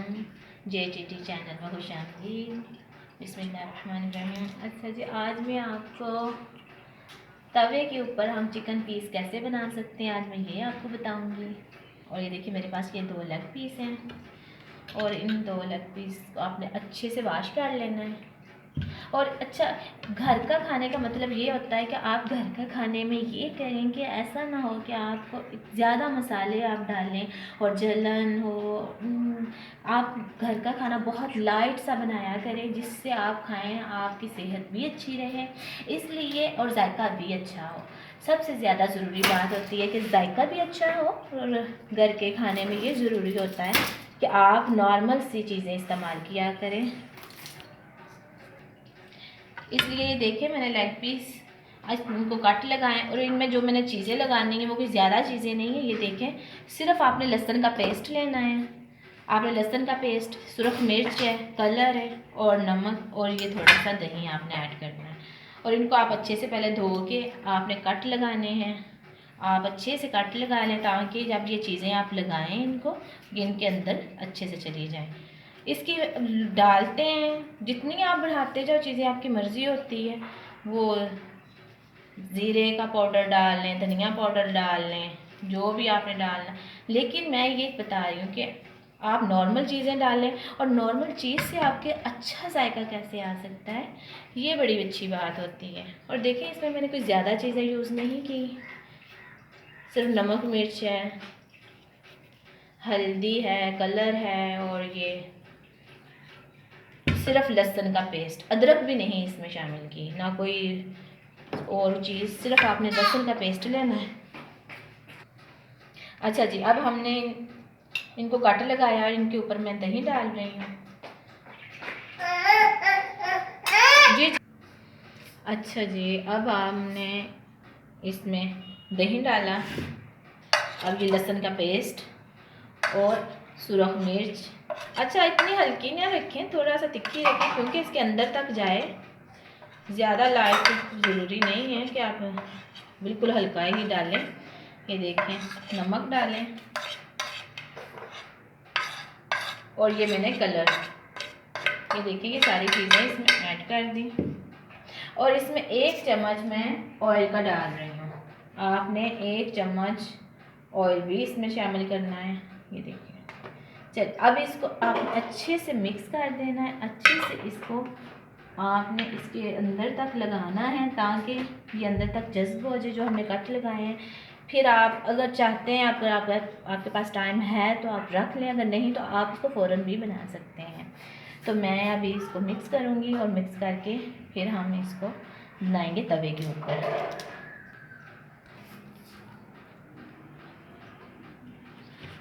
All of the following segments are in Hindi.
JTT चैनल में खुशामदीद। बिस्मिल्लाहिर्रहमानिर्रहीम। अच्छा जी, आज मैं आपको तवे के ऊपर हम चिकन पीस कैसे बना सकते हैं, आज मैं ये आपको बताऊंगी। और ये देखिए मेरे पास ये 2 लेग पीस हैं और इन 2 लेग पीस को आपने अच्छे से वॉश कर लेना है। और अच्छा, घर का खाने का मतलब ये होता है कि आप घर का खाने में ये करें कि ऐसा ना हो कि आपको ज़्यादा मसाले आप डालें और जलन हो। आप घर का खाना बहुत लाइट सा बनाया करें जिससे आप खाएं, आपकी सेहत भी अच्छी रहे इसलिए, और जायका भी अच्छा हो। सबसे ज़्यादा ज़रूरी बात होती है कि जायका भी अच्छा हो, और घर के खाने में ये ज़रूरी होता है कि आप नॉर्मल सी चीज़ें इस्तेमाल किया करें। इसलिए ये देखिए मैंने लेग पीस आज उनको कट लगाएं, और इनमें जो मैंने चीज़ें लगानी है वो कोई ज़्यादा चीज़ें नहीं है। ये देखें, सिर्फ आपने लहसुन का पेस्ट लेना है। आपने लहसुन का पेस्ट, सुरख मिर्च है, कलर है और नमक, और ये थोड़ा सा दही आपने ऐड करना है। और इनको आप अच्छे से पहले धो के आपने कट लगाने हैं। आप अच्छे से कट लगा लें ताकि जब ये चीज़ें आप लगाएं इनको, इनके अंदर अच्छे से चली जाएं। इसकी डालते हैं, जितनी आप बढ़ाते जाओ चीज़ें आपकी मर्ज़ी होती है। वो ज़ीरे का पाउडर डाल लें, धनिया पाउडर डाल लें, जो भी आपने डालना। लेकिन मैं ये बता रही हूँ कि आप नॉर्मल चीज़ें डालें, और नॉर्मल चीज़ से आपके अच्छा जायका कैसे आ सकता है, ये बड़ी अच्छी बात होती है। और देखिए इसमें मैंने कोई ज़्यादा चीज़ें यूज़ नहीं की, सिर्फ नमक मिर्च है, हल्दी है, कलर है, और ये सिर्फ लहसुन का पेस्ट, अदरक भी नहीं इसमें शामिल की, ना कोई और चीज़, सिर्फ आपने लहसुन का पेस्ट लेना है। अच्छा जी, अब हमने इनको कट लगाया और इनके ऊपर मैं दही डाल रही हूँ जी। अच्छा जी, अब हमने इसमें दही डाला, अब ये लहसुन का पेस्ट और सुरख मिर्च। अच्छा, इतनी हल्की ना रखें, थोड़ा सा तिखी रखें क्योंकि इसके अंदर तक जाए। ज़्यादा लाइट ज़रूरी नहीं है कि आप बिल्कुल हल्का ही डालें। ये देखें, नमक डालें, और ये मैंने कलर, ये देखिए ये सारी चीज़ें इसमें ऐड कर दी। और इसमें 1 चम्मच मैं ऑयल का डाल रही हूँ। आपने 1 चम्मच ऑयल भी इसमें शामिल करना है। ये देखिए, चल अब इसको आप अच्छे से मिक्स कर देना है। अच्छे से इसको आपने इसके अंदर तक लगाना है ताकि ये अंदर तक जज्ब हो जाए जो हमने कट लगाए हैं। फिर आप अगर चाहते हैं, अगर आपके पास टाइम है तो आप रख लें, अगर नहीं तो आप इसको फ़ौरन भी बना सकते हैं। तो मैं अभी इसको मिक्स करूँगी, और मिक्स करके फिर हम इसको बनाएंगे तवे के ऊपर।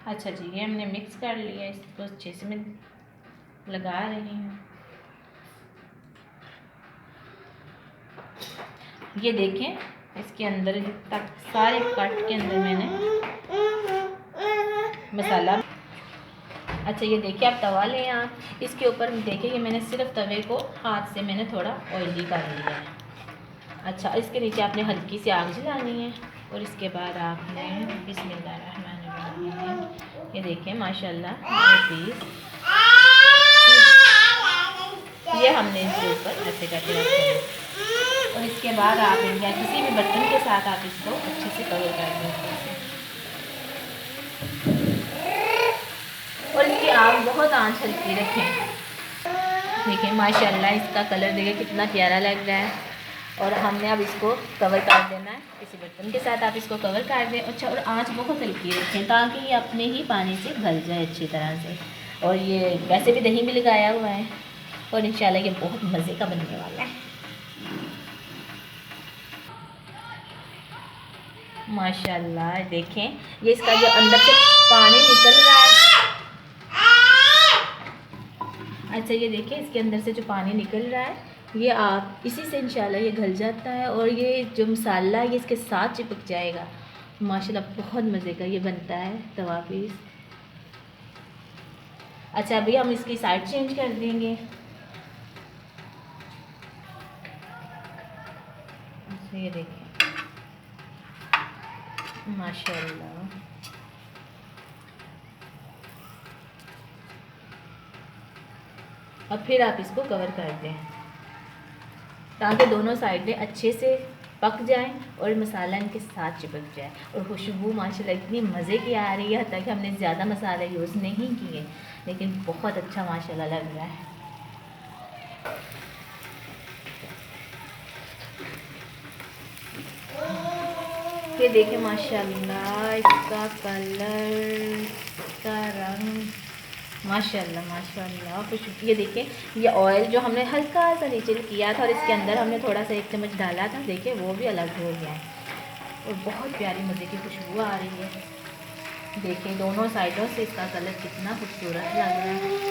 अच्छा जी, ये हमने मिक्स कर लिया, इसको अच्छे से मैं लगा रही हूँ। ये देखें, इसके अंदर तक सारे कट के अंदर मैंने मसाला। अच्छा, ये देखिए आप तवा लें, आप इसके ऊपर देखिए कि मैंने सिर्फ तवे को हाथ से मैंने थोड़ा ऑयली कर लिया है। अच्छा, इसके नीचे आपने हल्की सी आग जलानी है, और इसके बाद आपने बिस्मिल्लाहिर्रहमानिर्रहीम, ये देखिए माशाल्लाह पीस, ये हमने इसके ऊपर ऐसे करके रखना है। और इसके बाद आप या किसी भी बर्तन के साथ आप इसको अच्छे से कवर कर दें, और इसकी आग बहुत आंच हल्की रखें। देखिए माशाल्लाह इसका कलर देखिए कितना प्यारा लग रहा है। और हमने अब इसको कवर कर देना है, किसी बर्तन के साथ आप इसको कवर कर दें। अच्छा, और आंच बहुत हल्की रखें ताकि ये अपने ही पानी से गल जाए अच्छी तरह से। और ये वैसे भी दही भी लगाया हुआ है, और इंशाल्लाह ये बहुत मज़े का बनने वाला है। माशाल्लाह देखें, ये इसका जो अंदर से पानी निकल रहा है। अच्छा, ये देखिए इसके अंदर से जो पानी निकल रहा है, ये आप इसी से इंशाल्लाह ये घल जाता है, और ये जो मसाला ये इसके साथ चिपक जाएगा। माशाल्लाह बहुत मज़े का ये बनता है तवा पीस। अच्छा, अभी हम इसकी साइड चेंज कर देंगे। अच्छा, ये देखिए माशाल्लाह। और फिर आप इसको कवर कर दें ताकि दोनों साइडें अच्छे से पक जाएं और मसाला इनके साथ चिपक जाए। और खुशबू माशाल्लाह इतनी मज़े की आ रही है, ताकि हमने ज़्यादा मसाला यूज़ नहीं किए, लेकिन बहुत अच्छा माशाल्लाह लग रहा है। ये देखें माशाल्लाह इसका कलर, इसका रंग, माशाल्लाह माशाल्लाह खुशबू। ये देखें ये ऑयल जो हमने हल्का सा नीचे किया था और इसके अंदर हमने थोड़ा सा 1 चम्मच डाला था, देखिए वो भी अलग हो गया है और बहुत प्यारी मज़े की खुशबू आ रही है। देखें दोनों साइडों से इसका कलर कितना खूबसूरत लग रहा है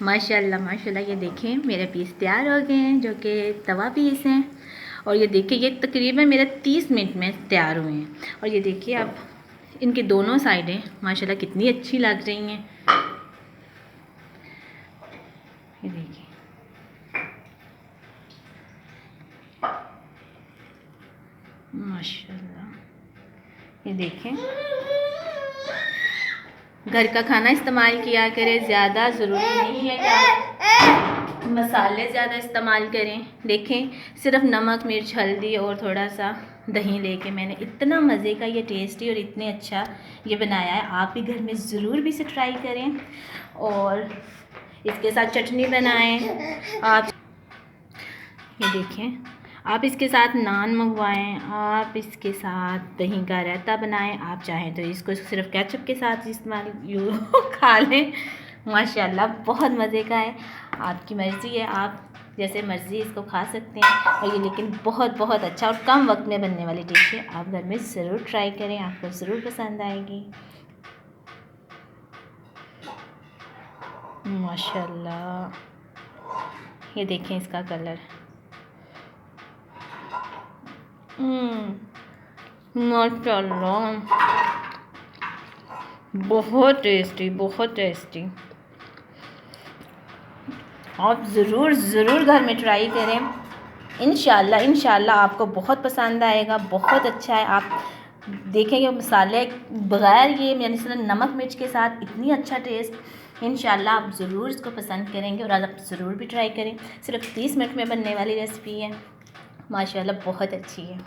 माशाल्लाह माशाल्लाह। ये देखें मेरे पीस तैयार हो गए हैं, जो कि तवा पीस हैं। और ये देखिए ये तकरीबन मेरे 30 मिनट में तैयार हुए हैं। और ये देखिए आप इनकी दोनों साइडें माशाल्लाह कितनी अच्छी लग रही हैं। ये देखिए माशाल्लाह। ये देखें घर का खाना इस्तेमाल किया करें, ज़्यादा ज़रूरी नहीं है कि मसाले ज़्यादा इस्तेमाल करें। देखें सिर्फ नमक, मिर्च, हल्दी और थोड़ा सा दही लेके मैंने इतना मज़े का ये टेस्टी और इतने अच्छा ये बनाया है। आप भी घर में ज़रूर भी इसे ट्राई करें और इसके साथ चटनी बनाएं। आप ये देखें आप इसके साथ नान मंगवाएं, आप इसके साथ दही का रायता बनाएं। आप चाहें तो इसको सिर्फ केचप के साथ इस्तेमाल खा लें। माशाल्लाह बहुत मज़े का है, आपकी मर्ज़ी है, आप जैसे मर्ज़ी इसको खा सकते हैं। और ये लेकिन बहुत बहुत अच्छा और कम वक्त में बनने वाली डिश है। आप घर में ज़रूर ट्राई करें, आपको ज़रूर पसंद आएगी। माशाल्लाह ये देखें इसका कलर, माशाल्लाह बहुत टेस्टी, बहुत टेस्टी। आप ज़रूर घर में ट्राई करें। इंशाल्लाह आपको बहुत पसंद आएगा, बहुत अच्छा है। आप देखेंगे मसाले बग़ैर ये यानी सिर्फ नमक मिर्च के साथ इतनी अच्छा टेस्ट। इंशाल्लाह आप ज़रूर इसको पसंद करेंगे और आज आप ज़रूर भी ट्राई करें। सिर्फ 30 मिनट में बनने वाली रेसिपी है, माशाल्लाह बहुत अच्छी है।